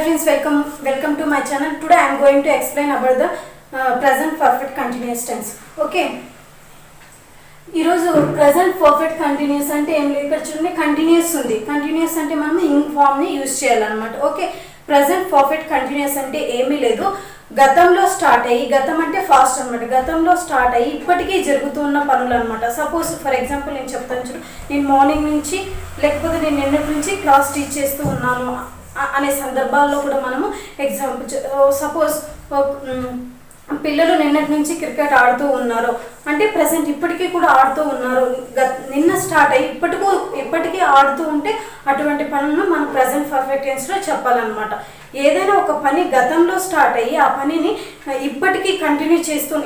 friends, welcome to my channel. Today I am going to explain about the present perfect continuous tense. Okay. ఈరోజు present perfect continuous అంటే ఏం లేదు. ఇక్కడ చూడండి continuous ఉంది. Continuous అంటే మనం ఇంగ్ ఫామ్ని యూజ్ చేయాలన్నమాట. ఓకే, ప్రజెంట్ పర్ఫెక్ట్ కంటిన్యూస్ అంటే ఏమీ లేదు. గతంలో స్టార్ట్ అయ్యి, గతం అంటే ఫాస్ట్ అనమాట, గతంలో స్టార్ట్ అయ్యి ఇప్పటికీ జరుగుతున్న పనులు అనమాట. సపోజ్ ఫర్ ఎగ్జాంపుల్ నేను చెప్తాను చూడు, నేను మార్నింగ్ నుంచి లేకపోతే నేను నిన్నటి నుంచి క్లాస్ టీచ్ చేస్తూ ఉన్నాను అనే సందర్భాల్లో కూడా మనము ఎగ్జాంపుల్ సపోజ్ పిల్లలు నిన్నటి నుంచి క్రికెట్ ఆడుతూ ఉన్నారు అంటే ప్రెసెంట్ ఇప్పటికీ కూడా ఆడుతూ ఉన్నారు. నిన్న స్టార్ట్ అయ్యి ఇప్పటికీ ఆడుతూ ఉంటే అటువంటి పనులను మనం ప్రెసెంట్ పర్ఫెక్ట్ టెన్స్లో చెప్పాలన్నమాట. ఏదైనా ఒక పని గతంలో స్టార్ట్ అయ్యి ఆ పనిని ఇప్పటికీ కంటిన్యూ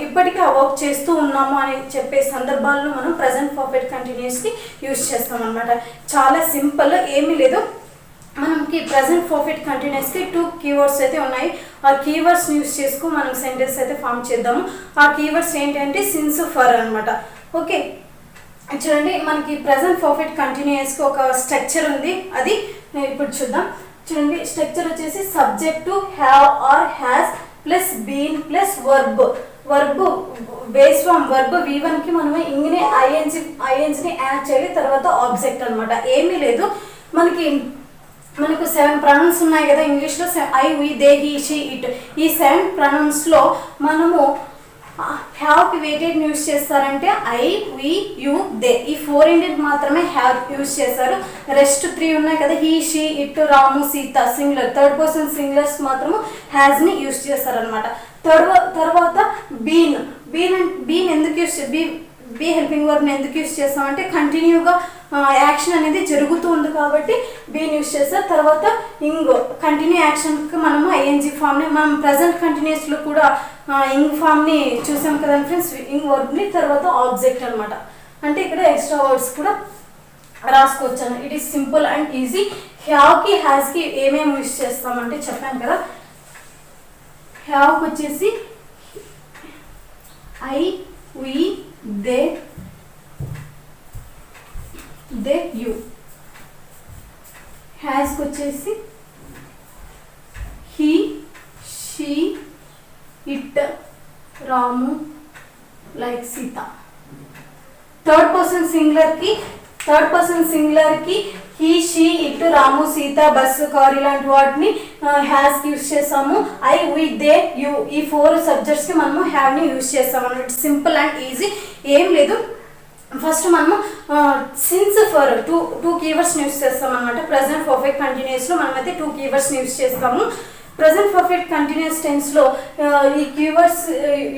ఇప్పటికీ ఆ వర్క్ చేస్తూ ఉన్నాము అని చెప్పే సందర్భాల్లో మనం ప్రెసెంట్ పర్ఫెక్ట్ కంటిన్యూస్ని యూజ్ చేస్తాం అనమాట. చాలా సింపుల్, ఏమీ లేదు. మనకి ప్రజెంట్ పర్ఫెక్ట్ కంటిన్యూస్కి 2 కీవర్డ్స్ అయితే ఉన్నాయి. ఆ కీవర్డ్స్ని యూజ్ చేసుకుని మనం సెంటెన్స్ అయితే ఫామ్ చేద్దాము. ఆ కీవర్డ్స్ ఏంటంటే సిన్స్, ఫర్ అనమాట. ఓకే, చూడండి మనకి ప్రజెంట్ పర్ఫెక్ట్ కంటిన్యూస్కి ఒక స్ట్రక్చర్ ఉంది, అది ఇప్పుడు చూద్దాం. చూడండి స్ట్రక్చర్ వచ్చేసి subject have or has plus been plus verb base form verb V1కి మనము ఇంగ్ని ఐఎన్జిని యాడ్ చేయాలి, తర్వాత ఆబ్జెక్ట్ అనమాట. ఏమీ లేదు, మనకు 7 ప్రొనౌన్స్ ఉన్నాయి కదా ఇంగ్లీష్లో, I, we, they, he, she, it. ఈ 7 ప్రొనౌన్స్లో మనము హ్యావ్కి వెయిటెడ్ యూజ్ చేస్తారంటే ఐ, వి, యు, దే. ఈ 4 ఇండియన్ మాత్రమే హ్యావ్ యూజ్ చేస్తారు. రెస్ట్ 3 ఉన్నాయి కదా, he, she, it, Ramu, Sita singular. Third person singulars మాత్రము హ్యాజ్ని యూజ్ చేస్తారనమాట. తర్వాత బీన్ ఎందుకు యూజ్ బీ హెల్పింగ్ వర్బ్ని ఎందుకు యూజ్ చేస్తామంటే కంటిన్యూగా యాక్షన్ అనేది జరుగుతూ ఉంది కాబట్టి బీన్ యూజ్ చేస్తారు. తర్వాత కంటిన్యూ యాక్షన్కి మనము ఐఎన్జీ ఫామ్ని, మనం ప్రజెంట్ కంటిన్యూస్లో కూడా ఇంగ్ ఫామ్ని చూసాం కదా ఫ్రెండ్స్, ఇంగ్ వర్బ్ని. తర్వాత ఆబ్జెక్ట్ అనమాట. అంటే ఇక్కడ ఎక్స్ట్రా వర్డ్స్ కూడా రాసుకోవచ్చాను. It is simple and easy. హ్యావ్కి హ్యాస్కి ఏమేమి యూజ్ చేస్తామంటే చెప్పాను కదా, హ్యావ్కి వచ్చేసి ఐ, వి, దే, యు. హ్యాస్కి వచ్చేసి he, she, it, Ramu, like Sita. Third person సింగులర్కి he, she, it, Ramu, Sita, bus, car ఇలాంటి వాటిని హ్యాస్కి యూజ్ చేస్తాము. ఐ, వి, దే, యు ఈ 4 సబ్జెక్ట్స్కి మనము హ్యావ్ని యూజ్ చేస్తాము అన్నమాట. సింపుల్ అండ్ ఈజీ, ఏం లేదు. ఫస్ట్ మనము సిన్స్, ఫర్ టూ కీవర్డ్స్ని యూజ్ చేస్తాం అనమాట. ప్రజెంట్ పర్ఫెక్ట్ కంటిన్యూస్లో మనమైతే 2 కీవర్డ్స్ని యూజ్ చేస్తాము. ప్రజెంట్ పర్ఫెక్ట్ కంటిన్యూస్ టెన్స్లో ఈ కీవర్డ్స్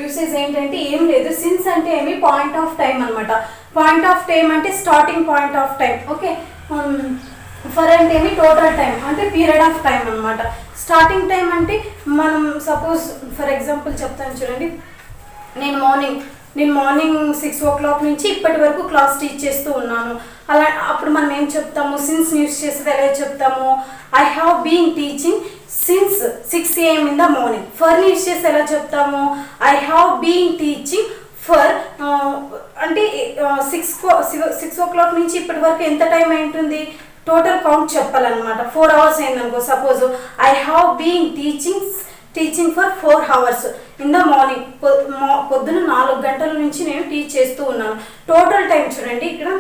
యూసేజ్ ఏంటంటే ఏం లేదు. సిన్స్ అంటే ఏమి, పాయింట్ ఆఫ్ టైం అనమాట. పాయింట్ ఆఫ్ టైం అంటే starting point of time. Okay, for అంటే ఏమి, టోటల్ టైం అంటే పీరియడ్ ఆఫ్ టైం అనమాట. స్టార్టింగ్ టైం అంటే మనం సపోజ్ ఫర్ ఎగ్జాంపుల్ చెప్తాను చూడండి, నేను మార్నింగ్ 6 o'clock నుంచి ఇప్పటి వరకు క్లాస్ టీచ్ చేస్తూ ఉన్నాను. అప్పుడు మనం ఏం చెప్తాము, సిన్స్ యూజ్ చేసేది ఎలా చెప్తాము, I have been teaching since 6 AM in the morning. For use చేసి ఎలా చెప్తాము, I have been teaching for అంటే 6 o'clock నుంచి ఇప్పటి వరకు ఎంత టైం ఉంటుంది, టోటల్ కౌంట్ చెప్పాలన్నమాట. 4 hours అయిందనుకో suppose, I have been teaching for 4 hours in the morning. పొద్దున 4 గంటల నుంచి నేను టీచ్ చేస్తూ ఉన్నాను. టోటల్ టైం చూడండి, ఇక్కడ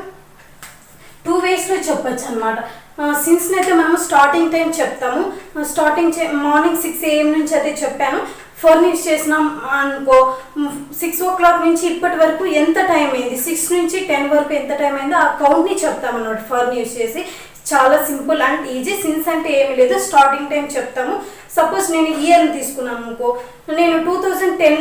2 waysలో చెప్పచ్చు అనమాట. సిన్స్ని అయితే మనము స్టార్టింగ్ టైం చెప్తాము. మార్నింగ్ 6 AM నుంచి అయితే చెప్పాను. ఫర్ యూజ్ చేసినాం అనుకో, 6 o'clock నుంచి ఇప్పటి వరకు ఎంత టైం అయింది, 6 నుంచి 10 వరకు ఎంత టైం అయిందో ఆ కౌంట్ని చెప్తాము అన్నమాట ఫర్ యూజ్ చేసి. చాలా సింపుల్ అండ్ ఈజీ. సిన్స్ అంటే ఏమి లేదు, స్టార్టింగ్ టైం చెప్తాము. సపోజ్ నేను ఇయర్ని తీసుకున్నాను అనుకో, నేను 2010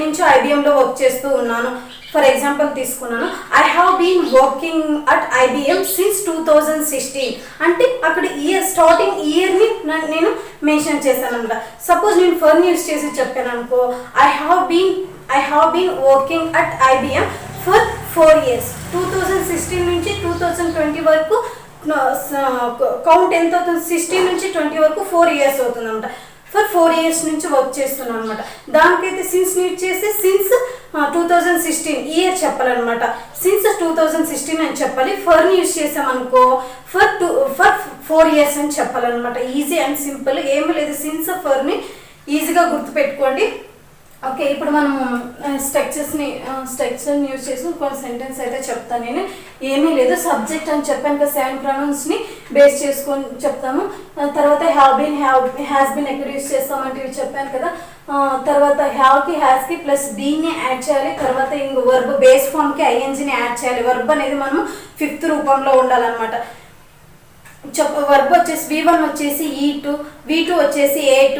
నుంచి IBMలో వర్క్ చేస్తూ ఉన్నాను ఫర్ ఎగ్జాంపుల్ తీసుకున్నాను. I have been working at IBM since 2016 అంటే అక్కడ స్టార్టింగ్ ఇయర్ని నేను మెన్షన్ చేశాను అనమాట. సపోజ్ నేను ఫర్ యూజ్ చేసి చెప్పాను అనుకో, I have been working at IBM for 4 years. 2016 నుంచి 2020 వరకు కౌంట్ ఎంత అవుతుంది, 16 నుంచి 20 వరకు 4 years అవుతుంది అనమాట. ఫర్ 4 years నుంచి వర్క్ చేస్తున్నాను అనమాట. దానికైతే సిన్స్ యూజ్ చేసి సిన్స్ 2016 ఇయర్ చెప్పాలన్నమాట. సిన్స్ 2016 అని చెప్పాలి. ఫర్ని యూజ్ చేసామనుకో ఫర్ 4 years అని చెప్పాలన్నమాట. ఈజీ అండ్ సింపుల్, ఏమీ లేదు. సిన్స్ ఫర్ని ఈజీగా గుర్తుపెట్టుకోండి. ఓకే, ఇప్పుడు మనము స్ట్రక్చర్ని యూజ్ చేసి కొన్ని సెంటెన్స్ అయితే చెప్తాను. నేను ఏమీ లేదు, సబ్జెక్ట్ అని చెప్పాను కదా, 7 pronounsని బేస్ చేసుకొని చెప్తాము. తర్వాత హ్యాస్ బీన్ ఎక్కడ యూజ్ చేస్తామంటే ఇవి చెప్పాను కదా. తర్వాత హ్యావ్కి హ్యాస్కి ప్లస్ బీని యాడ్ చేయాలి. తర్వాత ఇంక వర్బ్ బేస్ ఫామ్కి ఐఎన్జిని యాడ్ చేయాలి. వర్బ్ అనేది మనము 5th రూపంలో ఉండాలన్నమాట. వర్బ్ వచ్చేసి V1 వచ్చేసి E2, V2 వచ్చేసి A2,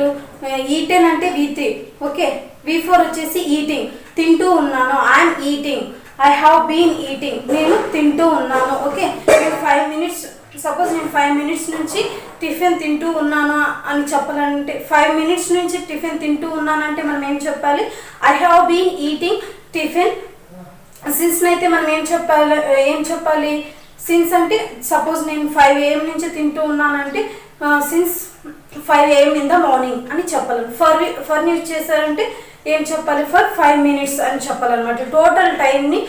E10 అంటే V3. ఓకే, V4 వచ్చేసి ఈటింగ్, తింటూ ఉన్నాను. I'm eating, I have been eating, నేను తింటూ ఉన్నాను. ఓకే, నేను 5 minutes, సపోజ్ నేను 5 minutes నుంచి టిఫిన్ తింటూ ఉన్నాను అని చెప్పాలంటే 5 minutes నుంచి టిఫిన్ తింటూ ఉన్నానంటే మనం ఏం చెప్పాలి? I have been eating tiffin. Since అయితే మనం ఏం చెప్పాలి? సిన్స్ అంటే సపోజ్ నేను 5 AM నుంచి తింటూ ఉన్నానంటే since 5 AM in the morning అని చెప్పాలి. ఫర్ యూజ్ చేశారంటే ఏం చెప్పాలి? ఫర్ 5 minutes అని చెప్పాలన్నమాట. టోటల్ టైంని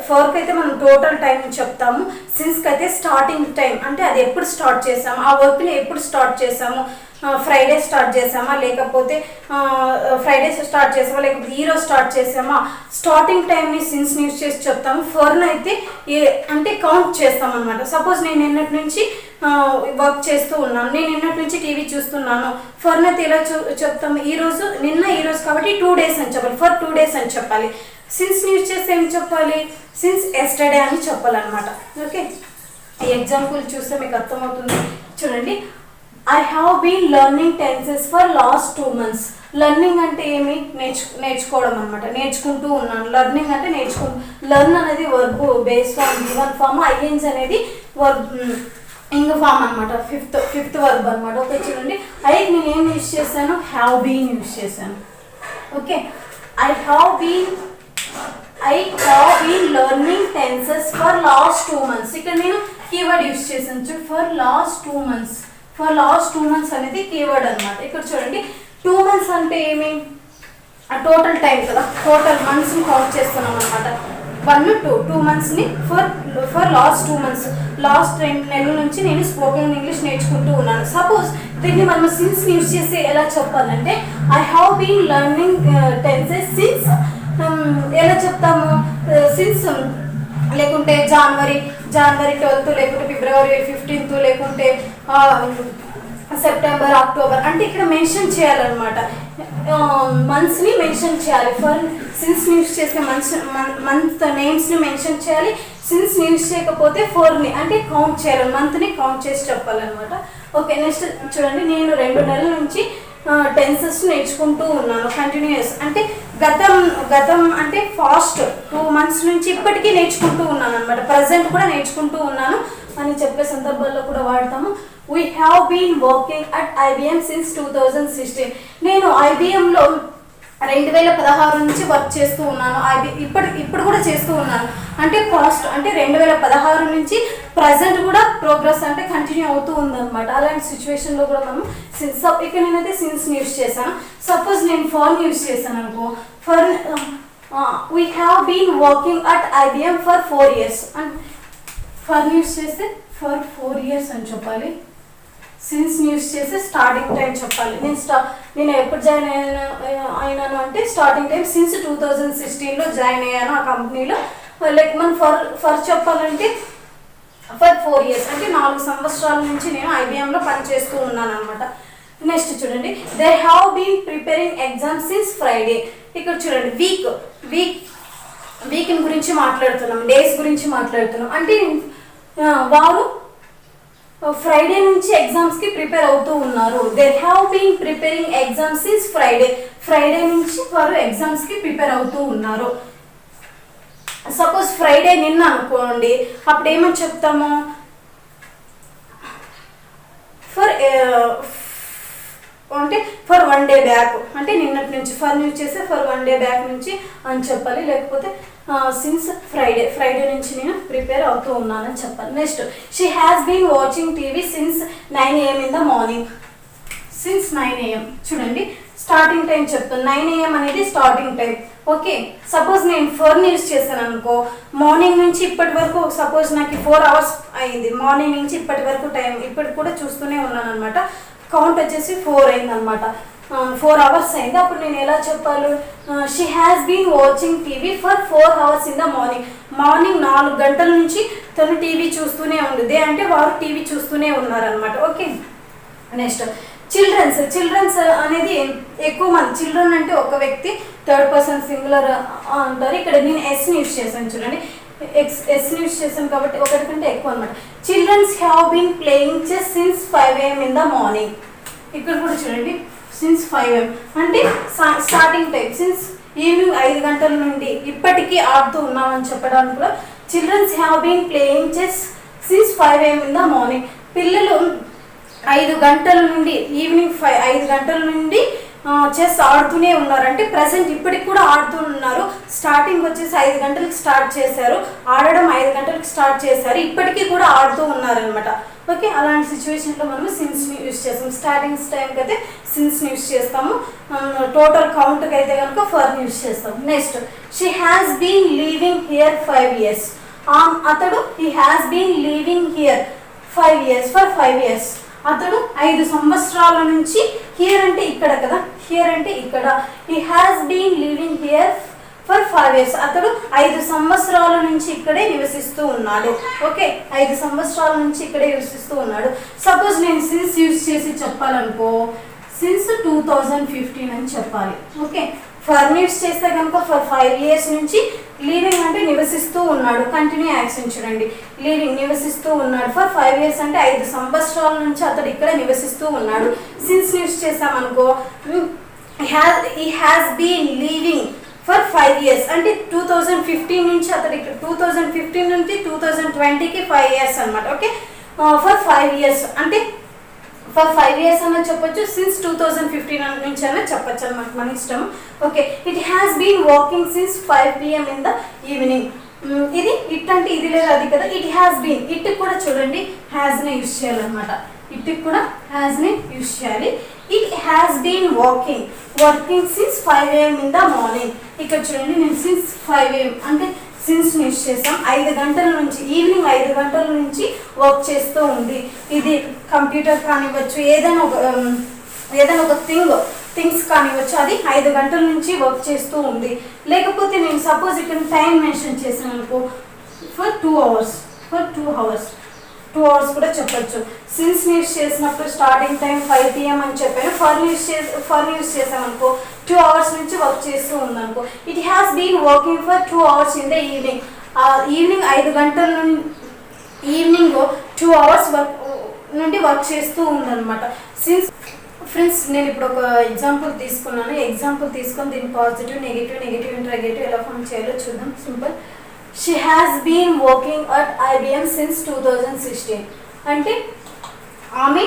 ఫర్కి అయితే మనం టోటల్ టైం చెప్తాము. సిన్స్కి అయితే స్టార్టింగ్ టైం, అంటే అది ఎప్పుడు స్టార్ట్ చేసాము, ఆ వర్క్ని ఎప్పుడు స్టార్ట్ చేసాము, ఫ్రైడే స్టార్ట్ చేసామా లేకపోతే ఈరోజు స్టార్ట్ చేసామా, స్టార్టింగ్ టైంని సిన్స్ యూజ్ చేసి చెప్తాము. ఫర్న్ అయితే అంటే కౌంట్ చేస్తాం అనమాట. సపోజ్ నేను నిన్నటి నుంచి వర్క్ చేస్తూ ఉన్నాను, నేను నిన్నటి నుంచి టీవీ చూస్తున్నాను. ఫర్న్ అయితే ఎలా చెప్తాము? ఈరోజు కాబట్టి 2 days అని చెప్పాలి. ఫర్ 2 days అని చెప్పాలి. సిన్స్ యూజ్ చేస్తే ఏం చెప్పాలి? సిన్స్ ఎస్టర్డే అని చెప్పాలన్నమాట. ఓకే, ఈ ఎగ్జాంపుల్ చూస్తే మీకు అర్థమవుతుంది. చూడండి, I have been learning tenses for last 2 months. Learning అంటే ఏమి? నేర్చుకోవడం అనమాట. నేర్చుకుంటూ ఉన్నాను. లెర్నింగ్ అంటే లెర్న్ అనేది verb base form given form, ఐఎన్స్ అనేది వర్బ్ ఇంగ్ ఫామ్ అనమాట. ఫిఫ్త్ వర్బ్ అనమాట. ఓకే, చూడండి, నేను ఏం యూజ్ చేశాను? హ్యావ్ బీన్ యూజ్ చేశాను. Okay, I have been learning tenses for last 2 months. ఇక్కడ నేను కీవర్డ్ యూజ్ చేశాను. చూడు, for last 2 months. For last 2 months అనేది కీవర్డ్ అనమాట. ఇక్కడ చూడండి, 2 months అంటే ఏమి? టోటల్ టైం కదా, టోటల్ మంత్స్ని కౌంట్ చేస్తున్నాం అనమాట. 1, 2 monthsని ఫర్ లాస్ట్ 2 months, లాస్ట్ 2 నెలల నుంచి నేను స్పోకెన్ ఇంగ్లీష్ నేర్చుకుంటూ ఉన్నాను. సపోజ్ దీన్ని మనం సిన్స్ యూజ్ చేసి ఎలా చెప్పాలంటే I have been learning tenses since, ఎలా చెప్తాము? సిన్స్ లేకుంటే జనవరి 12th, లేకుంటే ఫిబ్రవరి 15th, లేకుంటే సెప్టెంబర్, అక్టోబర్ అంటే ఇక్కడ మెన్షన్ చేయాలన్నమాట. మంత్స్ని మెన్షన్ చేయాలి. ఫర్ సిన్స్ యూజ్ చేసే మంత్ నేమ్స్ని మెన్షన్ చేయాలి. సిన్స్ యూజ్ చేయకపోతే ఫోర్ని అంటే కౌంట్ చేయాలి, మంత్ని కౌంట్ చేసి చెప్పాలన్నమాట. ఓకే, నెక్స్ట్ చూడండి, నేను 2 నెలల నుంచి టెన్సెస్ నేర్చుకుంటూ ఉన్నాను. కంటిన్యూస్ అంటే గతం అంటే ఫాస్ట్. 2 months నుంచి ఇప్పటికీ నేర్చుకుంటూ ఉన్నాను అనమాట. ప్రజెంట్ కూడా నేర్చుకుంటూ ఉన్నాను అని చెప్పే సందర్భాల్లో కూడా వాడతాము. We have been working at IBM since 2016. నేను IBMలో 2016 నుంచి వర్క్ చేస్తూ ఉన్నాను. ఇప్పుడు కూడా చేస్తూ ఉన్నాను. అంటే పాస్ట్ అంటే 2016 నుంచి ప్రజెంట్ కూడా ప్రోగ్రెస్ అంటే కంటిన్యూ అవుతూ ఉందన్నమాట. అలాంటి సిచ్యువేషన్లో కూడా మనం ఇక్కడ నేనైతే సిన్స్ యూజ్ చేశాను. సపోజ్ నేను ఫర్ యూజ్ చేశాను అనుకో, we have been working at IBM for 4 years. And for use చేస్తే ఫర్ 4 years అని చెప్పాలి. సిన్స్ యూజ్ చేసి స్టార్టింగ్ టైం చెప్పాలి. నేను ఎప్పుడు జాయిన్ అయినాను అంటే స్టార్టింగ్ టైం సిన్స్ 2016లో జాయిన్ అయ్యాను ఆ కంపెనీలో. లైక్ మనం ఫర్ చెప్పాలంటే ఫర్ 4 years అంటే 4 సంవత్సరాల నుంచి నేను IBMలో పనిచేస్తూ ఉన్నాను అనమాట. నెక్స్ట్ చూడండి, they have been preparing exams since Friday. ఇక్కడ చూడండి, వీక్ గురించి మాట్లాడుతున్నాం, డేస్ గురించి మాట్లాడుతున్నాం. అంటే వారు ఫ్రైడే నుంచి ఎగ్జామ్స్కి ప్రిపేర్ అవుతూ ఉన్నారు. They have been preparing exams since Friday నుంచి వారు ఎగ్జామ్స్కి ప్రిపేర్ అవుతూ ఉన్నారు. సపోజ్ ఫ్రైడే నిన్న అనుకోండి, అప్పుడు ఏమని చెప్తాము? అంటే ఫర్ 1 day బ్యాక్ అంటే నిన్నటి నుంచి. ఫర్ యూజ్ చేస్తే ఫర్ 1 day బ్యాక్ నుంచి అని చెప్పాలి. లేకపోతే సిన్స్ ఫ్రైడే నుంచి నేను ప్రిపేర్ అవుతూ ఉన్నానని చెప్పాలి. Next, she has been watching TV since 9 AM in the morning. Since 9 AM. చూడండి స్టార్టింగ్ టైం చెప్తాను. 9 AM అనేది స్టార్టింగ్ టైం. ఓకే, సపోజ్ నేను 4 యూస్ చేశాను అనుకో, మార్నింగ్ నుంచి ఇప్పటి వరకు సపోజ్ నాకు 4 అవర్స్ అయింది. మార్నింగ్ నుంచి ఇప్పటి వరకు టైం ఇప్పటికి కూడా చూస్తూనే ఉన్నాను అనమాట. కౌంట్ వచ్చేసి 4 అయింది అనమాట. 4 అవర్స్ అయింది. అప్పుడు నేను ఎలా చెప్పాలి? She has been watching TV for 4 hours in the morning. Morning 4 గంటల నుంచి తను టీవీ చూస్తూనే ఉంది అంటే వారు టీవీ చూస్తూనే ఉన్నారనమాట. ఓకే, నెక్స్ట్ చిల్డ్రన్స్ అనేది ఎక్కువ మంది. చిల్డ్రన్ అంటే ఒక వ్యక్తి, థర్డ్ పర్సన్ సింగులర్ అంటారు. ఇక్కడ నేను ఎస్ని యూస్ చేశాను. చూడండి ఎస్ని యూస్ చేశాను కాబట్టి ఒకటి కంటే ఎక్కువ అనమాట. Childrens have been playing chess since 5 AM in the morning. ఇక్కడ కూడా చూడండి సిన్స్ 5 AM అంటే స్టార్టింగ్ టైం. సిన్స్ ఈవినింగ్ 5 గంటల నుండి ఇప్పటికీ ఆడుతూ ఉన్నామని చెప్పడానికి కూడా childrens have been playing chess since 5 AM in the morning. పిల్లలు 5 గంటల నుండి ఈవినింగ్ 5 గంటల నుండి చెస్ ఆడుతూనే ఉన్నారు అంటే ప్రజెంట్ ఇప్పటికి కూడా ఆడుతూ ఉన్నారు. స్టార్టింగ్ వచ్చేసి 5 గంటలకు స్టార్ట్ చేశారు, ఆడడం 5 గంటలకు స్టార్ట్ చేశారు, ఇప్పటికీ కూడా ఆడుతూ ఉన్నారనమాట. ఓకే, అలాంటి సిచ్యువేషన్లో మనము సిన్స్ని యూస్ చేస్తాము. స్టార్టింగ్స్ టైంకి అయితే సిన్స్ని యూస్ చేస్తాము. టోటల్ కౌంట్కి అయితే కనుక ఫర్ని యూస్ చేస్తాము. Next she has been leaving here 5 years. అతడు he has been leaving here 5 years for 5 years. అతడు 5 సంవత్సరాల నుంచి, హియర్ అంటే ఇక్కడ కదా, హియర్ అంటే ఇక్కడ, he has been living here for 5 years. అతడు 5 సంవత్సరాల నుంచి ఇక్కడే నివసిస్తూ ఉన్నాడు. ఓకే, 5 సంవత్సరాల నుంచి ఇక్కడే నివసిస్తూ ఉన్నాడు. సపోజ్ నేను సిన్స్ యూస్ చేసి చెప్పాలనుకో, సిన్స్ 2015 అని చెప్పాలి. ఓకే, ఫర్ యూస్ చేస్తే కనుక ఫర్ 5 years నుంచి, లివింగ్ అంటే నివసిస్తూ ఉన్నాడు, కంటిన్యూ యాక్షన్ చూడండి, లివింగ్ నివసిస్తూ ఉన్నాడు. ఫర్ 5 years అంటే 5 సంవత్సరాల నుంచి అతడు ఇక్కడ నివసిస్తూ ఉన్నాడు. సిన్స్ యూస్ చేసామనుకో, he has been living for 5 years అంటే 2015 నుంచి అతడు ఇక్కడ 2015 నుంచి 2020కి 5 years అనమాట. ఓకే, ఫర్ 5 years అంటే ఫర్ 5 years అన్న చెప్పొచ్చు, సిన్స్ 2015 నుంచి అయినా చెప్పచ్చు అనమాట, మన ఇష్టం. Okay, it has been walking since 5 PM in the evening. ఇది ఇట్ అంటే ఇది లేదు అది కదా, ఇట్ హ్యాస్ బీన్. ఇట్ కూడా చూడండి హ్యాస్నే యూస్ చేయాలన్నమాట. ఇట్ కూడా హ్యాస్నే యూస్ చేయాలి. It has been working since 5 AM in the morning. ఇక్కడ చూడండి నేను సిన్స్ 5 AM అంటే సిన్స్ యూస్ చేస్తాం. 5 గంటల నుంచి, ఈవినింగ్ 5 గంటల నుంచి వర్క్ చేస్తూ ఉంది. ఇది కంప్యూటర్ కానివ్వచ్చు, ఏదైనా ఒక థింగ్స్ కానివ్వచ్చు, అది 5 గంటల నుంచి వర్క్ చేస్తూ ఉంది. లేకపోతే నేను సపోజ్ ఇక్కడ టైం మెన్షన్ చేసాను అనుకో, ఫర్ 2 hours కూడా చెప్పచ్చు. సిన్స్ యూస్ చేసినప్పుడు స్టార్టింగ్ టైం 5 PM అని చెప్పాను. ఫర్ యూస్ చేసామనుకో 2 hours నుంచి వర్క్ చేస్తూ ఉందనుకో, it has been working for 2 hours in the evening. Evening 5 గంటల నుండి ఈవినింగ్ 2 hours నుండి వర్క్ చేస్తూ ఉందన్నమాట. సిన్స్ ఫ్రెండ్స్ నేను ఇప్పుడు ఒక ఎగ్జాంపుల్ తీసుకున్నాను. ఎగ్జాంపుల్ తీసుకొని దీన్ని పాజిటివ్, నెగిటివ్, ఇంట్రాగేటివ్ ఎలా ఫామ్ చేయాలో చూద్దాం. Simple. She has been working at IBM since 2016 అంటే ఆమె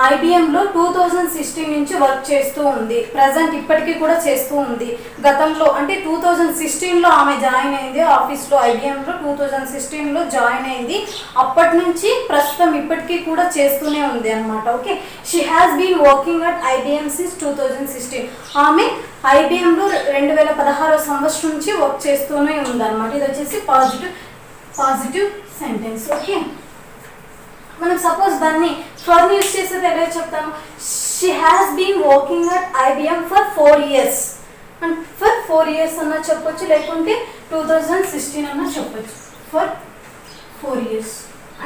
IBMలో 2016 నుంచి వర్క్ చేస్తూ ఉంది. ప్రజెంట్ ఇప్పటికీ కూడా చేస్తూ ఉంది. గతంలో అంటే 2016లో ఆమె జాయిన్ అయింది ఆఫీస్లో, IBMలో 2016లో జాయిన్ అయింది. అప్పటి నుంచి ప్రస్తుతం ఇప్పటికీ కూడా చేస్తూనే ఉంది అనమాట. Okay, she has been working at IBM since 2016. ఆమె IBMలో 2016 సంవత్సరం నుంచి వర్క్ చేస్తూనే ఉందన్నమాట. ఇది వచ్చేసి పాజిటివ్ సెంటెన్స్. ఓకే, మనం సపోజ్ దాన్ని ఫర్ యూస్ చేసేది ఎలా చెప్తాము? She has been working at IBM for 4 years. For 4 years అన్నా చెప్పొచ్చు, లేకుంటే 2016 అన్నా చెప్పొచ్చు. ఫర్ 4 years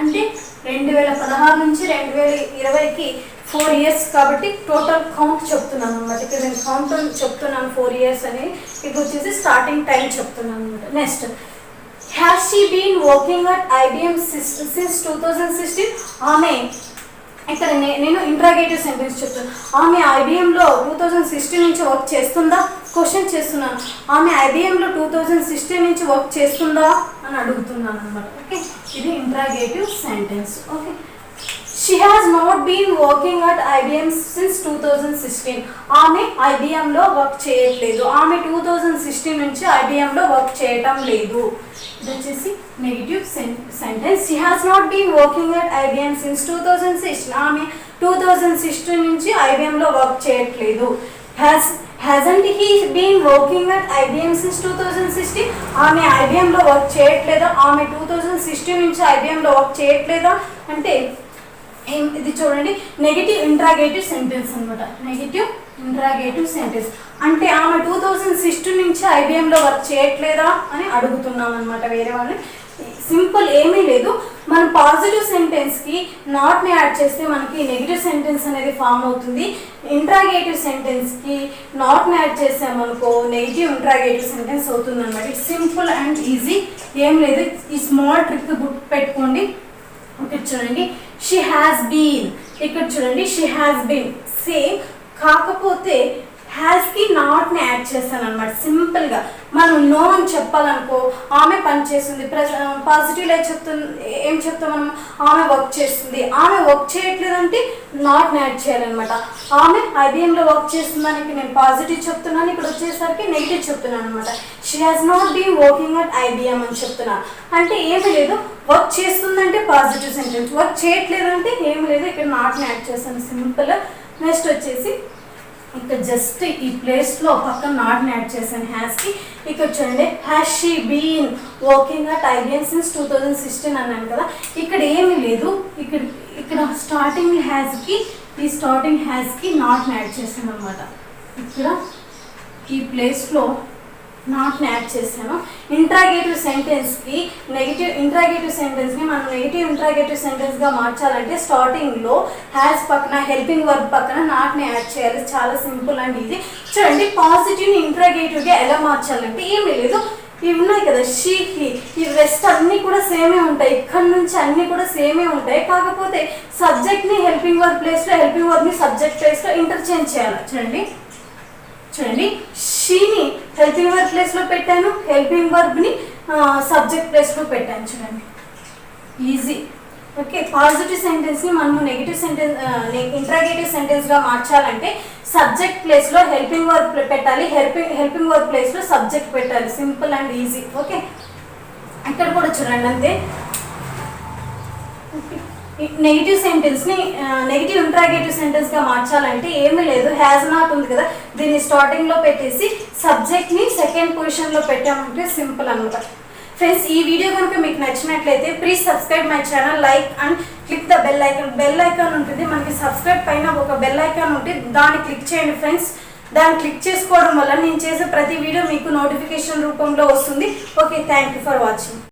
అంటే 2016 నుంచి 2020కి 4 years కాబట్టి టోటల్ కౌంట్ చెప్తున్నాను అనమాట. ఇక్కడ నేను కౌంట్ చెప్తున్నాను 4 years అని. ఇది వచ్చేసి స్టార్టింగ్ టైం చెప్తున్నాను అనమాట. Next, has she been working at IBM since 2016? ఆమె ఇక్కడ నేను ఇంట్రాగేటివ్ సెంటెన్స్ చెప్తాను. ఆమె IBMలో 2016 నుంచి వర్క్ చేస్తుందా? క్వశ్చన్ చేస్తున్నాను. ఆమె IBMలో 2016 నుంచి వర్క్ చేస్తుందా అని అడుగుతున్నాను అనమాట. ఓకే, ఇది interrogative sentence. Okay, she has not been working at IBM since 2016. ఆమె ఐబిఎంలో వర్క్ చేయట్లేదు. ఆమె 2016 నుంచి ఐబిఎంలో వర్క్ చేయటం లేదు. ఇది వచ్చేసి negative sentence. She has not been working at IBM since 2016. ఆమె 2016 నుంచి ఐబిఎంలో వర్క్ చేయట్లేదు. Hasn't he been working at IBM since 2016? ఆమె ఐబిఎంలో వర్క్ చేయట్లేదా? ఆమె 2016 నుంచి ఐబిఎంలో వర్క్ చేయట్లేదా అంటే ఇది చూడండి, నెగిటివ్ ఇంట్రాగేటివ్ సెంటెన్స్ అనమాట. నెగిటివ్ ఇంట్రాగేటివ్ సెంటెన్స్ అంటే ఆమె 2016 నుంచి ఐబిఎంలో వర్క్ చేయట్లేదా అని అడుగుతున్నాం అనమాట వేరే వాళ్ళని. సింపుల్, ఏమీ లేదు. మనం పాజిటివ్ సెంటెన్స్కి నాట్ని యాడ్ చేస్తే మనకి నెగిటివ్ సెంటెన్స్ అనేది ఫామ్ అవుతుంది. ఇంట్రాగేటివ్ సెంటెన్స్కి నాట్ని యాడ్ చేసామనుకో నెగిటివ్ ఇంట్రాగేటివ్ సెంటెన్స్ అవుతుంది అనమాట. ఇట్స్ సింపుల్ అండ్ ఈజీ, ఏం లేదు. ఈ స్మాల్ ట్రిక్ గుర్తు పెట్టుకోండి. ఇక్కడ చూడండి, షీ హ్యాస్ బీన్. ఇక్కడ చూడండి, షీ హ్యాస్ బీన్ సేమ్, కాకపోతే హ్యాస్కి నాట్ని యాడ్ చేస్తాను అనమాట. సింపుల్గా మనం నో అని చెప్పాలనుకో ఆమె పని చేస్తుంది. పాజిటివ్లో ఏం చెప్తాం మనం? ఆమె వర్క్ చేస్తుంది. ఆమె వర్క్ చేయట్లేదు అంటే నాట్ని యాడ్ చేయాలన్నమాట. ఆమె ఐబిఎంలో వర్క్ చేస్తుందానికి నేను పాజిటివ్ చెప్తున్నాను, ఇక్కడ వచ్చేసరికి నెగిటివ్ చెప్తున్నాను అనమాట. She has not been working at IBM అని చెప్తున్నాను. అంటే ఏమి లేదు, వర్క్ చేస్తుందంటే పాజిటివ్ సెంటెన్స్, వర్క్ చేయట్లేదు అంటే ఏమి లేదు, ఇక్కడ నాట్ని యాడ్ చేస్తాను. సింపుల్. నెక్స్ట్ వచ్చేసి ఇక్కడ జస్ట్ ఈ ప్లేస్లో పక్కన నాట్ని యాడ్ చేశాను హ్యాస్కి. ఇక్కడ చూడండి, has she been working at IBM since 2016 అన్నాను కదా. ఇక్కడ ఏమీ లేదు, ఇక్కడ స్టార్టింగ్ హ్యాస్కి ఈ స్టార్టింగ్ హ్యాస్కి నాట్ని యాడ్ చేశాను అనమాట. ఇక్కడ ఈ ప్లేస్లో నాట్ని యాడ్ చేశాను. ఇంట్రాగేటివ్ సెంటెన్స్కి ఇంట్రాగేటివ్ సెంటెన్స్ని మనం నెగిటివ్ ఇంట్రాగేటివ్ సెంటెన్స్గా మార్చాలంటే స్టార్టింగ్లో హ్యాస్ పక్కన హెల్పింగ్ వర్బ్ పక్కన నాట్ని యాడ్ చేయాలి. చాలా సింపుల్ అండ్ ఈజీ. చూడండి, పాజిటివ్ని ఇంట్రాగేటివ్గా ఎలా మార్చాలంటే ఏమీ లేదు, ఇవి ఉన్నాయి కదా షీ హీ, ఈ రెస్ట్ అన్నీ కూడా సేమే ఉంటాయి. ఇక్కడ నుంచి అన్నీ కూడా సేమే ఉంటాయి, కాకపోతే సబ్జెక్ట్ని హెల్పింగ్ వర్బ్ ప్లేస్లో, హెల్పింగ్ వర్బ్ని సబ్జెక్ట్ ప్లేస్లో ఇంటర్చేంజ్ చేయాలి. చూడండి, షీని హెల్పింగ్ వర్బ్ ప్లేస్లో పెట్టాను, హెల్పింగ్ వర్బ్ని సబ్జెక్ట్ ప్లేస్లో పెట్టాను. చూడండి, ఈజీ. ఓకే, పాజిటివ్ సెంటెన్స్ని మనము నెగిటివ్ సెంటెన్స్ ఇంట్రాగేటివ్ సెంటెన్స్గా మార్చాలంటే సబ్జెక్ట్ ప్లేస్లో హెల్పింగ్ వర్బ్ పెట్టాలి, హెల్పింగ్ వర్బ్ ప్లేస్లో సబ్జెక్ట్ పెట్టాలి. Simple and easy. ఓకే, ఇక్కడ కూడా చూడండి అంతే. నెగిటివ్ సెంటెన్స్ని నెగిటివ్ ఇంట్రాగేటివ్ సెంటెన్స్గా మార్చాలంటే ఏమీ లేదు, హ్యాజ్ నాట్ ఉంది కదా, దీన్ని స్టార్టింగ్లో పెట్టేసి సబ్జెక్ట్ని సెకండ్ పొజిషన్లో పెట్టామంటే సింపుల్ అనమాట. ఫ్రెండ్స్, ఈ వీడియో కనుక మీకు నచ్చినట్లయితే please subscribe my channel, like and click the bell icon. Bell icon ఉంటుంది మనకి, సబ్స్క్రైబ్ పైన ఒక బెల్ ఐకాన్ ఉంటుంది, దాన్ని క్లిక్ చేయండి ఫ్రెండ్స్. దాన్ని క్లిక్ చేసుకోవడం వల్ల నేను చేసే ప్రతి వీడియో మీకు నోటిఫికేషన్ రూపంలో వస్తుంది. Okay, thank you for watching.